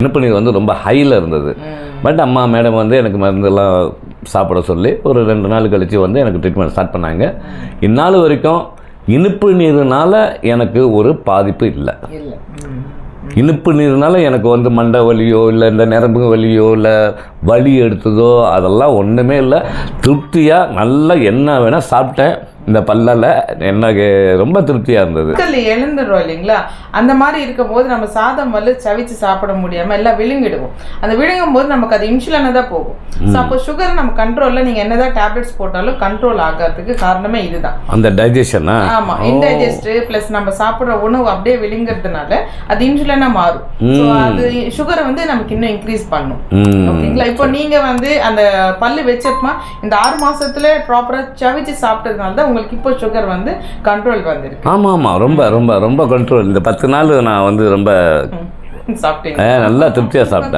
இனிப்பு நீர் வந்து ரொம்ப ஹையில் இருந்தது. பட் அம்மா மேடம் வந்து எனக்கு மருந்தெல்லாம் சாப்பிட சொல்லி ஒரு 2 நாள் கழித்து வந்து எனக்கு ட்ரீட்மெண்ட் ஸ்டார்ட் பண்ணாங்க. இந்நாள் வரைக்கும் இனிப்பு நீர்னால எனக்கு ஒரு பாதிப்பு இல்லை. இனிப்பு நீர்னால எனக்கு வந்து மண்டை வலியோ இல்லை இந்த நரம்பு வலியோ இல்லை வலி எடுத்ததோ அதெல்லாம் ஒன்றுமே இல்லை. திருப்தியாக நல்லா என்ன வேணால் சாப்பிட்டேன். இந்த பல்லால் எனக்கு ரொம்ப திருப்தியாக இருந்தது. எழுந்துடுறோம் இல்லைங்களா, அந்த மாதிரி இருக்கும்போது நம்ம சாதம் வந்து சவிச்சு சாப்பிட முடியாமல் எல்லாம் விழுங்கிடுவோம். அந்த விழுங்கும் போது நமக்கு அது இன்சுலினை தான் போகும். ஸோ அப்போ சுகர் நம்ம கண்ட்ரோலில் நீங்கள் என்னதான் டேப்லெட்ஸ் போட்டாலும் கண்ட்ரோல் ஆகிறதுக்கு காரணமே இதுதான், அந்த டைஜஷனா. ஆமாம், இன்டைஜஸ்ட் ப்ளஸ் நம்ம சாப்பிட்ற உணவு அப்படியே விழுங்குறதுனால அது இன்சுலினாக மாறும். ஸோ அது சுகரை வந்து நமக்கு இன்னும் இன்க்ரீஸ் பண்ணும். ஓகேங்களா. இப்போ நீங்கள் வந்து அந்த பல்லு வச்சப்பமா இந்த 6 மாசத்துல ப்ராப்பராக சவிச்சு சாப்பிட்டதுனால தான் உங்களுக்கு இப்போ சுகர் வந்து கண்ட்ரோல் வந்துருக்கு. ஆமாம் ஆமாம், ரொம்ப ரொம்ப ரொம்ப கண்ட்ரோல். இந்த 10 நாள் நான் வந்து ரொம்ப சாப்பிட்டேன், நல்லா திருப்தியாக சாப்பிட்டேன்.